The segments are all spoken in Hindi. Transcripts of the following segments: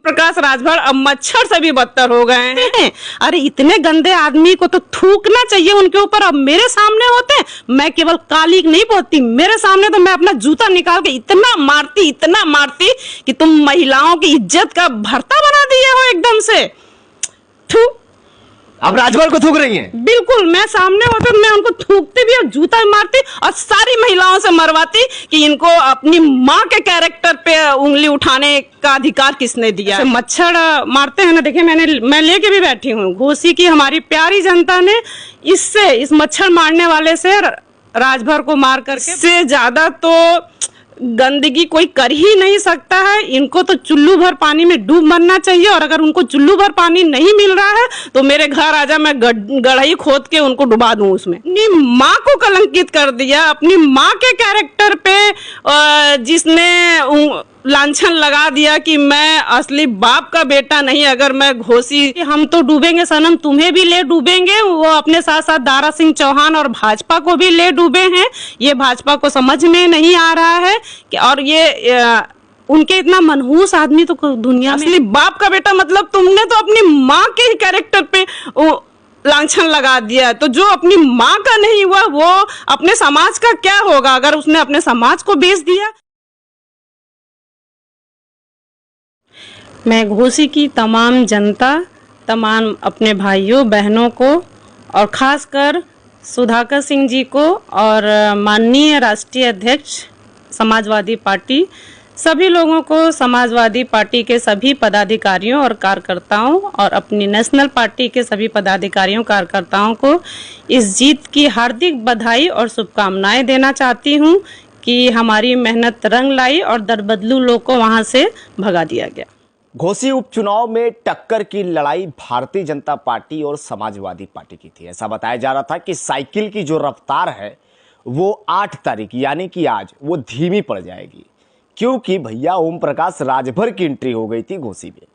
प्रकाश राजभर अब मच्छर से भी बदतर हो गए हैं। अरे इतने गंदे आदमी को तो थूकना चाहिए उनके ऊपर। अब मेरे सामने होते, मैं केवल काली नहीं बोलती, मेरे सामने तो मैं अपना जूता निकाल के इतना मारती कि तुम महिलाओं की इज्जत का भरता बना दिए हो एकदम से। थू। अब राजभर को थूक रही हैं? बिल्कुल, मैं सामने होते तो मैं उनको थूकती भी और जूता मारती और सारी महिलाओं से मरवाती कि इनको अपनी माँ के कैरेक्टर पे उंगली उठाने का अधिकार किसने दिया। मच्छर मारते हैं ना, देखिए मैं लेके भी बैठी हूँ। घोसी की हमारी प्यारी जनता ने इस मच्छर मारने वाले से राजभर को मार करके से ज्यादा तो गंदगी कोई कर ही नहीं सकता है। इनको तो चुल्लू भर पानी में डूब मरना चाहिए, और अगर उनको चुल्लू भर पानी नहीं मिल रहा है तो मेरे घर आजा, मैं गढ़ई खोद के उनको डुबा दूं उसमें। अपनी माँ को कलंकित कर दिया, अपनी माँ के कैरेक्टर पे जिसने लांछन लगा दिया कि मैं असली बाप का बेटा नहीं। अगर मैं घोसी, हम तो डूबेंगे सनम, तुम्हें भी ले डूबेंगे। वो अपने साथ साथ दारा सिंह चौहान और भाजपा को भी ले डूबे हैं। ये भाजपा को समझ में नहीं आ रहा है कि, और ये उनके इतना मनहूस आदमी तो दुनिया में असली बाप का बेटा, मतलब तुमने तो अपनी माँ के ही कैरेक्टर पे लांछन लगा दिया। तो जो अपनी माँ का नहीं हुआ वो अपने समाज का क्या होगा अगर उसने अपने समाज को बेच दिया। मैं घोसी की तमाम जनता, तमाम अपने भाइयों बहनों को और खासकर सुधाकर सिंह जी को और माननीय राष्ट्रीय अध्यक्ष समाजवादी पार्टी, सभी लोगों को, समाजवादी पार्टी के सभी पदाधिकारियों और कार्यकर्ताओं और अपनी नेशनल पार्टी के सभी पदाधिकारियों कार्यकर्ताओं को इस जीत की हार्दिक बधाई और शुभकामनाएं देना चाहती हूं कि हमारी मेहनत रंग लाई और दरबदलू लोग को वहां से भगा दिया गया। घोसी उपचुनाव में टक्कर की लड़ाई भारतीय जनता पार्टी और समाजवादी पार्टी की थी। ऐसा बताया जा रहा था कि साइकिल की जो रफ्तार है वो 8 तारीख यानी कि आज वो धीमी पड़ जाएगी, क्योंकि भैया ओम प्रकाश राजभर की एंट्री हो गई थी घोसी में।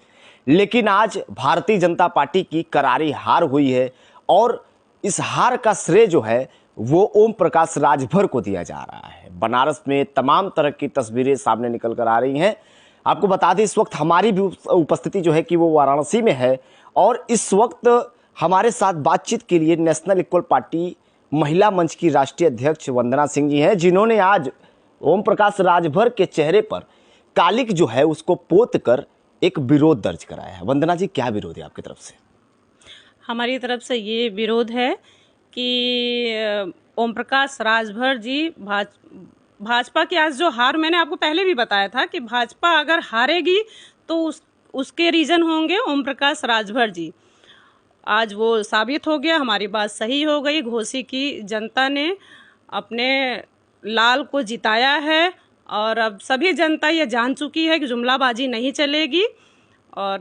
लेकिन आज भारतीय जनता पार्टी की करारी हार हुई है और इस हार का श्रेय जो है वो ओम प्रकाश राजभर को दिया जा रहा है। बनारस में तमाम तरह की तस्वीरें सामने निकल कर आ रही हैं। आपको बता दें इस वक्त हमारी भी उपस्थिति जो है कि वो वाराणसी में है, और इस वक्त हमारे साथ बातचीत के लिए नेशनल इक्वल पार्टी महिला मंच की राष्ट्रीय अध्यक्ष वंदना सिंह जी हैं, जिन्होंने आज ओम प्रकाश राजभर के चेहरे पर कालिक जो है उसको पोत कर एक विरोध दर्ज कराया है। वंदना जी, क्या विरोध है आपकी तरफ से? हमारी तरफ से ये विरोध है कि ओम प्रकाश राजभर जी भाजपा की आज जो हार, मैंने आपको पहले भी बताया था कि भाजपा अगर हारेगी तो उसके रीज़न होंगे ओम प्रकाश राजभर जी। आज वो साबित हो गया, हमारी बात सही हो गई। घोसी की जनता ने अपने लाल को जिताया है और अब सभी जनता ये जान चुकी है कि जुमलाबाजी नहीं चलेगी। और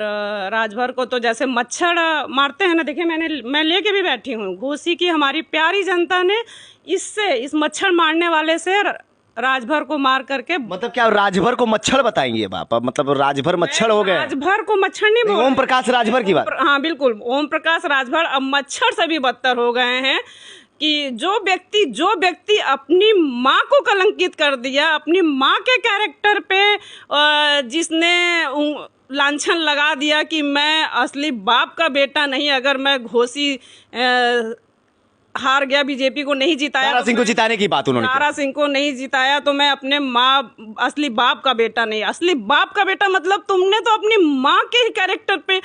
राजभर को तो जैसे मच्छर मारते हैं ना, देखिए मैं लेके भी बैठी हूँ। घोसी की हमारी प्यारी जनता ने इस मच्छर मारने वाले से राजभर को मार करके, मतलब क्या राजभर को मच्छर बताएंगे आप? मतलब राजभर मच्छर हो गए? राजभर को मच्छर नहीं, ओम प्रकाश राजभर की बात। हाँ बिल्कुल, ओम प्रकाश राजभर अब मच्छर से भी बदतर हो गए हैं कि जो व्यक्ति अपनी माँ को कलंकित कर दिया, अपनी माँ के कैरेक्टर पे जिसने लांछन लगा दिया कि मैं असली बाप का बेटा नहीं। अगर मैं घोसी हार गया, बीजेपी को नहीं जिताया, दारा सिंह को जिताने की बात उन्होंने, दारा सिंह को नहीं जिताया तो मैं अपने माँ असली बाप का बेटा नहीं। असली बाप का बेटा मतलब तुमने तो अपनी माँ के ही कैरेक्टर पे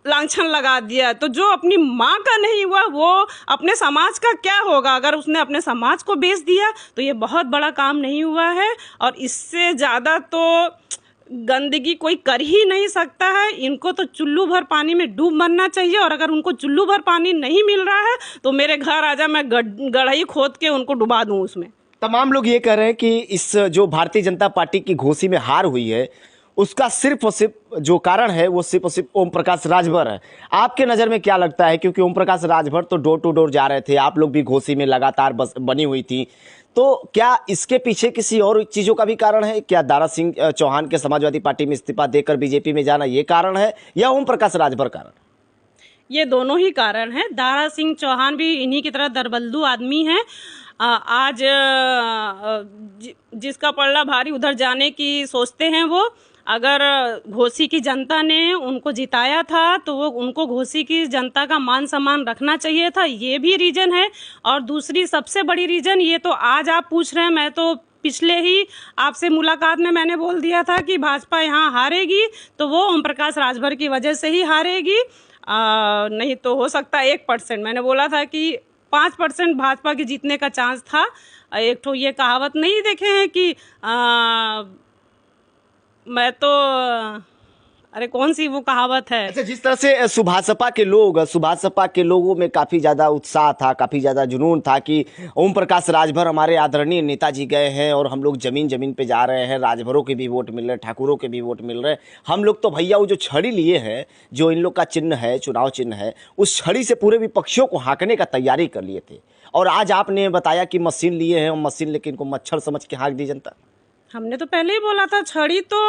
लांछन लगा दिया। तो जो अपनी माँ का नहीं हुआ वो अपने समाज का क्या होगा अगर उसने अपने समाज को बेच दिया। तो ये बहुत बड़ा काम नहीं हुआ है, और इससे ज़्यादा तो गंदगी कोई कर ही नहीं सकता है। इनको तो चुल्लू भर पानी में डूब मरना चाहिए, और अगर उनको चुल्लू भर पानी नहीं मिल रहा है तो मेरे घर आजा, मैं गढ़ई खोद के उनको डुबा दूं उसमें। तमाम लोग ये कह रहे हैं कि इस जो भारतीय जनता पार्टी की घोसी में हार हुई है उसका सिर्फ और सिर्फ जो कारण है वो सिर्फ और सिर्फ ओम प्रकाश राजभर है। आपके नज़र में क्या लगता है? क्योंकि ओम प्रकाश राजभर तो डोर टू डोर जा रहे थे, आप लोग भी घोसी में लगातार बनी हुई थी, तो क्या इसके पीछे किसी और चीज़ों का भी कारण है? क्या दारा सिंह चौहान के समाजवादी पार्टी में इस्तीफा देकर बीजेपी में जाना ये कारण है, या ओम प्रकाश राजभर कारण? ये दोनों ही कारण हैं। दारा सिंह चौहान भी इन्हीं की तरह दरबल्दू आदमी हैं। आज जिसका पल्ला भारी उधर जाने की सोचते हैं वो। अगर घोसी की जनता ने उनको जिताया था तो वो उनको घोसी की जनता का मान सम्मान रखना चाहिए था, ये भी रीज़न है। और दूसरी सबसे बड़ी रीज़न, ये तो आज आप पूछ रहे हैं, मैं तो पिछले ही आपसे मुलाकात में मैंने बोल दिया था कि भाजपा यहाँ हारेगी तो वो ओम प्रकाश राजभर की वजह से ही हारेगी। नहीं तो हो सकता है 1%, मैंने बोला था कि 5% भाजपा के जीतने का चांस था। एक तो ये कहावत नहीं देखे हैं कि मैं तो अरे कौन सी वो कहावत है। अच्छा, जिस तरह से सुभाषपा के लोगों में काफी ज्यादा उत्साह था, काफी ज्यादा जुनून था कि ओम प्रकाश राजभर हमारे आदरणीय नेताजी गए हैं और हम लोग जमीन पे जा रहे हैं, राजभरों के भी वोट मिल रहे हैं, ठाकुरों के भी वोट मिल रहे हैं। हम लोग तो भैया वो जो छड़ी लिए हैं, जो इन लोग का चिन्ह है, चुनाव चिन्ह है, उस छड़ी से पूरे विपक्षियों को हाँकने का तैयारी कर लिए थे। और आज आपने बताया कि मशीन लिए हैं और मशीन लेके इनको मच्छर समझ के हाँक दी जनता। हमने तो पहले ही बोला था, छड़ी तो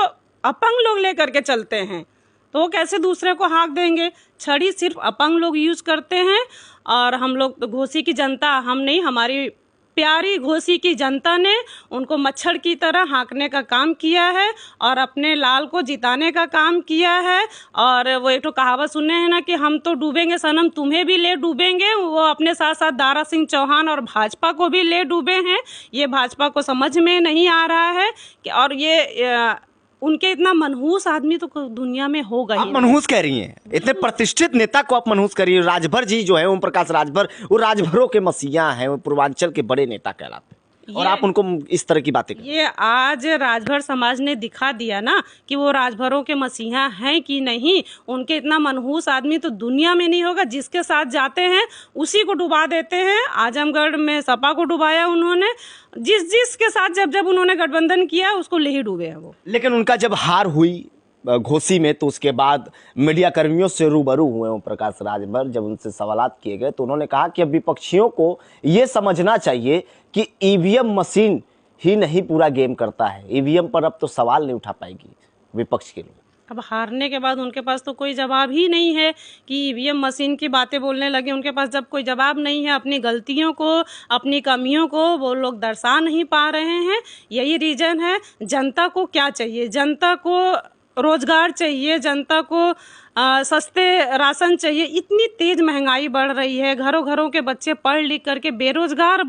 अपंग लोग लेकर के चलते हैं तो वो कैसे दूसरे को हाँक देंगे। छड़ी सिर्फ अपंग लोग यूज करते हैं। और हम लोग तो घोसी की जनता, हम नहीं, हमारी प्यारी घोसी की जनता ने उनको मच्छर की तरह हाँकने का काम किया है और अपने लाल को जिताने का काम किया है। और वो एक तो कहावत सुने हैं ना कि हम तो डूबेंगे सनम तुम्हें भी ले डूबेंगे, वो अपने साथ साथ दारा सिंह चौहान और भाजपा को भी ले डूबे हैं। ये भाजपा को समझ में नहीं आ रहा है कि, और ये उनके इतना मनहूस आदमी तो दुनिया में होगा ही। आप मनहूस कह रही हैं, इतने प्रतिष्ठित नेता को आप मनहूस कह रही हैं। राजभर जी जो है, ओम प्रकाश राजभर, वो राजभरों के मसीहा हैं, वो पूर्वांचल के बड़े नेता कहलाते हैं और आप उनको इस तरह की बातें करें। ये आज राजभर समाज ने दिखा दिया ना कि वो राजभरों के मसीहा हैं कि नहीं। उनके इतना मनहूस आदमी तो दुनिया में नहीं होगा। जिसके साथ जाते हैं उसी को डुबा देते हैं। आजमगढ़ में सपा को डुबाया उन्होंने, जिस के साथ जब उन्होंने गठबंधन किया उसको ले ही डूबे हैं वो। लेकिन उनका जब हार हुई घोसी में तो उसके बाद मीडिया कर्मियों से रूबरू हुए ओम प्रकाश राजभर। जब उनसे सवालात किए गए तो उन्होंने कहा कि अब विपक्षियों को ये समझना चाहिए कि ईवीएम मशीन ही नहीं पूरा गेम करता है। ईवीएम पर अब तो सवाल नहीं उठा पाएगी विपक्ष के लोग। अब हारने के बाद उनके पास तो कोई जवाब ही नहीं है कि ईवीएम मशीन की बातें बोलने लगे। उनके पास जब कोई जवाब नहीं है, अपनी गलतियों को, अपनी कमियों को वो लोग दर्शा नहीं पा रहे हैं। यही रीज़न है। जनता को क्या चाहिए? जनता को रोजगार चाहिए, जनता को सस्ते राशन चाहिए। इतनी तेज महंगाई बढ़ रही है, घरों घरों के बच्चे पढ़ लिख करके बेरोजगार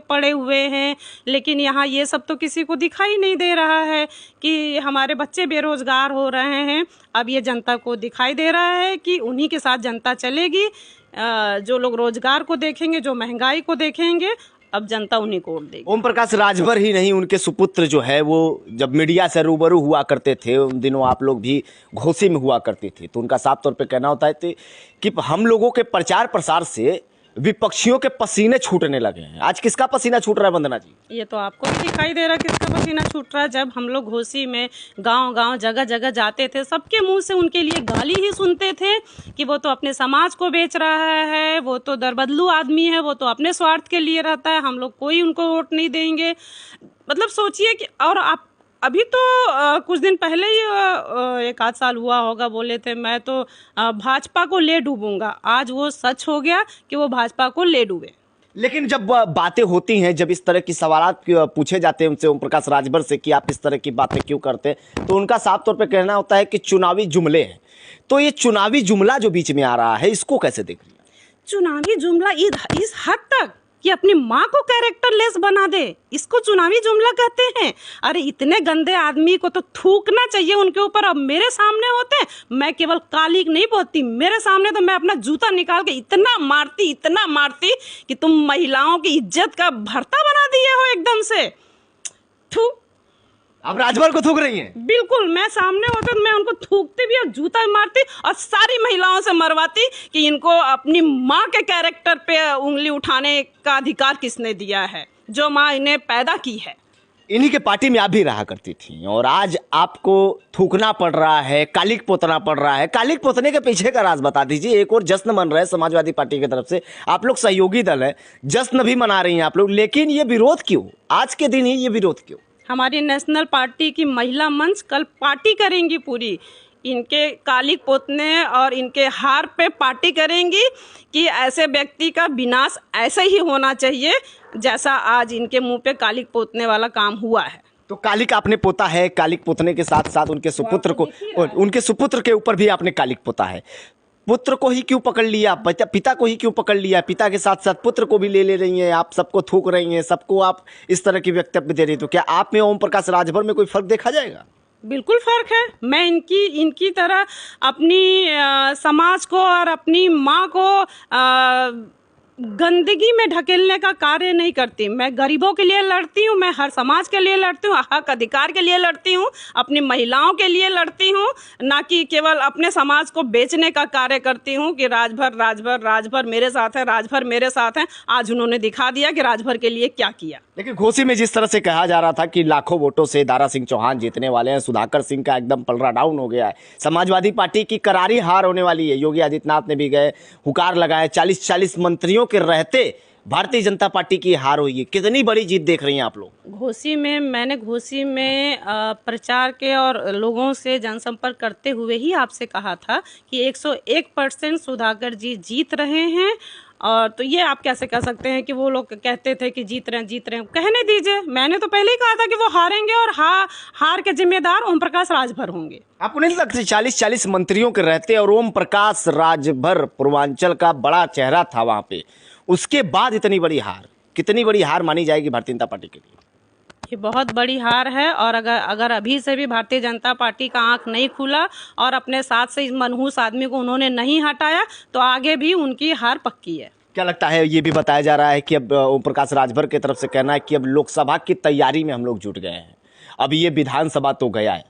पड़े हुए हैं। लेकिन यहाँ ये सब तो किसी को दिखाई नहीं दे रहा है कि हमारे बच्चे बेरोजगार हो रहे हैं। अब ये जनता को दिखाई दे रहा है कि उन्हीं के साथ जनता चलेगी। जो लोग रोजगार को देखेंगे, जो महंगाई को देखेंगे, अब जनता उन्हीं को वोट देगी। ओम प्रकाश राजभर ही नहीं, उनके सुपुत्र जो है वो जब मीडिया से रूबरू हुआ करते थे, उन दिनों आप लोग भी घोसी में हुआ करते थे, तो उनका साफ तौर पे कहना होता है कि हम लोगों के प्रचार प्रसार से विपक्षियों के पसीने छूटने लगे हैं। आज किसका पसीना छूट रहा है वंदना जी? ये तो आपको भी दिखाई दे रहा है किसका पसीना छूट रहा है। जब हम लोग घोसी में गांव जगह जगह जाते थे, सबके मुंह से उनके लिए गाली ही सुनते थे कि वो तो अपने समाज को बेच रहा है, वो तो दरबदलू आदमी है, वो तो अपने स्वार्थ के लिए रहता है, हम लोग कोई उनको वोट नहीं देंगे। मतलब सोचिए कि, और आप अभी तो कुछ दिन पहले ही 1 आध साल हुआ होगा, बोले थे मैं तो भाजपा को ले डूबूंगा। आज वो सच हो गया कि वो भाजपा को ले डूबे। लेकिन जब बातें होती हैं, जब इस तरह की सवालात पूछे जाते हैं उनसे, ओम प्रकाश राजभर से, कि आप इस तरह की बातें क्यों करते हैं, तो उनका साफ तौर पे कहना होता है कि चुनावी जुमले हैं। तो ये चुनावी जुमला जो बीच में आ रहा है, इसको कैसे देख रही है? चुनावी जुमला इस हद तक कि अपनी माँ को कैरेक्टरलेस बना दे, इसको चुनावी जुमला कहते हैं। अरे इतने गंदे आदमी को तो थूकना चाहिए उनके ऊपर। अब मेरे सामने होते, मैं केवल काली नहीं बोलती, मेरे सामने तो मैं अपना जूता निकाल के इतना मारती कि तुम महिलाओं की इज्जत का भरता बना दिए हो एकदम से। थू। अब राजभर को थूक रही हैं? बिल्कुल, मैं सामने होता तो मैं उनको थूकती भी और जूता मारती और सारी महिलाओं से मरवाती कि इनको अपनी माँ के कैरेक्टर पे उंगली उठाने का अधिकार किसने दिया है, जो माँ इन्हें पैदा की है। इन्हीं के पार्टी में आप भी रहा करती थी और आज आपको थूकना पड़ रहा है, कालिक पोतना पड़ रहा है। कालिक पोतने के पीछे का राज बता दीजिए। एक और जश्न मन रहा है समाजवादी पार्टी की तरफ से, आप लोग सहयोगी दल है, जश्न भी मना रही हैं आप लोग, लेकिन ये विरोध क्यों? आज के दिन ही ये विरोध क्यों? हमारी नेशनल पार्टी की महिला मंच कल पार्टी करेंगी पूरी, इनके कालिक पोतने और इनके हार पे पार्टी करेंगी कि ऐसे व्यक्ति का विनाश ऐसे ही होना चाहिए जैसा आज इनके मुंह पे कालिक पोतने वाला काम हुआ है। तो कालिक आपने पोता है, कालिक पोतने के साथ साथ उनके सुपुत्र को, उनके सुपुत्र के ऊपर भी आपने कालिक पोता है। पुत्र को ही क्यों पकड़ लिया, पिता को ही क्यों पकड़ लिया, पिता के साथ साथ पुत्र को भी ले रही हैं आप, सबको थूक रही हैं, सबको आप इस तरह की वक्तव्य दे रही हैं, तो क्या आप में ओम प्रकाश राजभर में कोई फर्क देखा जाएगा? बिल्कुल फर्क है। मैं इनकी तरह अपनी समाज को और अपनी माँ को गंदगी में ढकेलने का कार्य नहीं करती। मैं गरीबों के लिए लड़ती हूँ, मैं हर समाज के लिए लड़ती हूँ, हक अधिकार के लिए लड़ती हूँ, अपनी महिलाओं के लिए लड़ती हूँ, ना कि केवल अपने समाज को बेचने का कार्य करती हूँ कि राजभर मेरे साथ है, राजभर मेरे साथ है। आज उन्होंने दिखा दिया कि राजभर के लिए क्या किया। लेकिन घोसी में जिस तरह से कहा जा रहा था कि लाखों वोटों से दारा सिंह चौहान जीतने वाले हैं, सुधाकर सिंह का एकदम पलड़ा डाउन हो गया है, समाजवादी पार्टी की करारी हार होने वाली है, योगी आदित्यनाथ ने भी गए हुकार लगाए, 40 मंत्रियों के रहते भारतीय जनता पार्टी की हार हुई है। कितनी बड़ी जीत देख रही हैं आप लोग? घोसी में प्रचार के और लोगों से जनसंपर्क करते हुए ही आपसे कहा था कि 101% सुधाकर जी जीत रहे हैं। और तो ये आप कैसे कह सकते हैं कि वो लोग कहते थे कि जीत रहे हैं, कहने दीजिए। मैंने तो पहले ही कहा था कि वो हारेंगे और हार के जिम्मेदार ओम प्रकाश राजभर होंगे। आपको नहीं लगता 40 मंत्रियों के रहते और ओम प्रकाश राजभर पूर्वांचल का बड़ा चेहरा था वहां पे, उसके बाद इतनी बड़ी हार, कितनी बड़ी हार मानी जाएगी भारतीय जनता पार्टी के लिए? ये बहुत बड़ी हार है। और अगर अभी से भी भारतीय जनता पार्टी का आंख नहीं खुला और अपने साथ से इस मनहूस आदमी को उन्होंने नहीं हटाया तो आगे भी उनकी हार पक्की है। क्या लगता है? ये भी बताया जा रहा है कि अब ओम प्रकाश राजभर की तरफ से कहना है कि अब लोकसभा की तैयारी में हम लोग जुट गए हैं। अब ये विधानसभा तो गया है,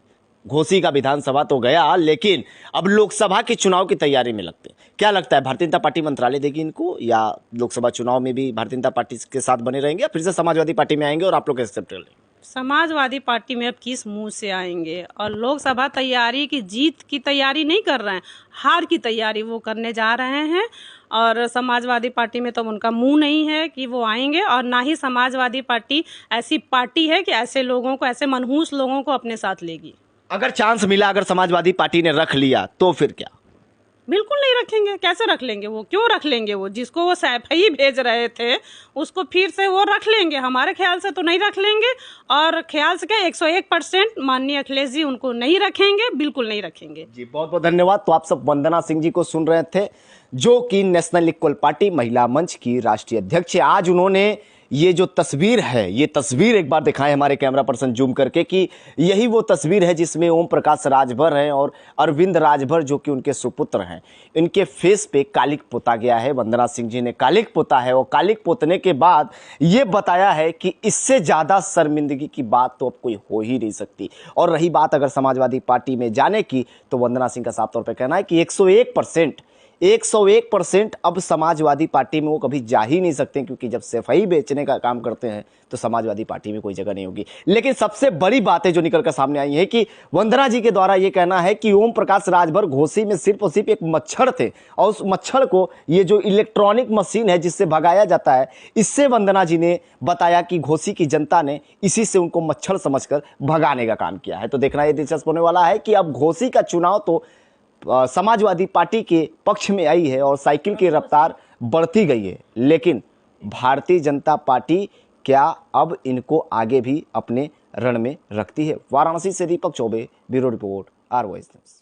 घोसी का विधानसभा तो गया, लेकिन अब लोकसभा के चुनाव की तैयारी में लगते हैं। क्या लगता है, भारतीय जनता पार्टी मंत्रालय देगी इनको, या लोकसभा चुनाव में भी भारतीय जनता पार्टी के साथ बने रहेंगे, या फिर से समाजवादी पार्टी में आएंगे और आप लोग एक्सेप्ट कर लेंगे? समाजवादी पार्टी में अब किस मुंह से आएंगे? और लोकसभा तैयारी की, जीत की तैयारी नहीं कर रहे हैं, हार की तैयारी वो करने जा रहे हैं। और समाजवादी पार्टी में तो उनका मुंह नहीं है कि वो आएंगे। और ना ही समाजवादी पार्टी ऐसी पार्टी है कि ऐसे लोगों को, ऐसे मनहूस लोगों को अपने साथ लेगी। अगर चांस मिला, अगर समाजवादी पार्टी ने रख लिया तो फिर क्या? बिल्कुल नहीं रखेंगे। कैसे रख लेंगे? वो क्यों रख लेंगे? वो जिसको वो सैफई भेज रहे थे उसको फिर से वो रख लेंगे? हमारे ख्याल से तो नहीं रख लेंगे। और ख्याल से क्या 101% माननीय अखिलेश जी उनको नहीं रखेंगे, बिल्कुल नहीं रखेंगे। जी बहुत बहुत धन्यवाद। तो आप सब वंदना सिंह जी को सुन रहे थे, जो कि नेशनल इक्वल पार्टी महिला मंच की राष्ट्रीय अध्यक्ष है। आज उन्होंने ये जो तस्वीर है, ये तस्वीर एक बार दिखाएं हमारे कैमरा पर्सन जूम करके कि यही वो तस्वीर है जिसमें ओम प्रकाश राजभर हैं और अरविंद राजभर जो कि उनके सुपुत्र हैं, इनके फेस पे कालिक पोता गया है। वंदना सिंह जी ने कालिक पोता है और कालिक पोतने के बाद ये बताया है कि इससे ज़्यादा शर्मिंदगी की बात तो अब कोई हो ही नहीं सकती। और रही बात अगर समाजवादी पार्टी में जाने की, तो वंदना सिंह का साफ तौर पर कहना है कि 101% अब समाजवादी पार्टी में वो कभी जा ही नहीं सकते, क्योंकि जब सफाई बेचने का काम करते हैं तो समाजवादी पार्टी में कोई जगह नहीं होगी। लेकिन सबसे बड़ी बातें जो निकलकर सामने आई है कि वंदना जी के द्वारा ये कहना है कि ओम प्रकाश राजभर घोसी में सिर्फ और सिर्फ एक मच्छर थे, और उस मच्छर को ये जो इलेक्ट्रॉनिक मशीन है जिससे भगाया जाता है, इससे वंदना जी ने बताया कि घोसी की जनता ने इसी से उनको मच्छर समझकर भगाने का काम किया है। तो देखना ये दिलचस्प होने वाला है कि अब घोसी का चुनाव तो समाजवादी पार्टी के पक्ष में आई है और साइकिल की रफ्तार बढ़ती गई है, लेकिन भारतीय जनता पार्टी क्या अब इनको आगे भी अपने रण में रखती है? वाराणसी से Deepak Choubey, bureau report, R voice news.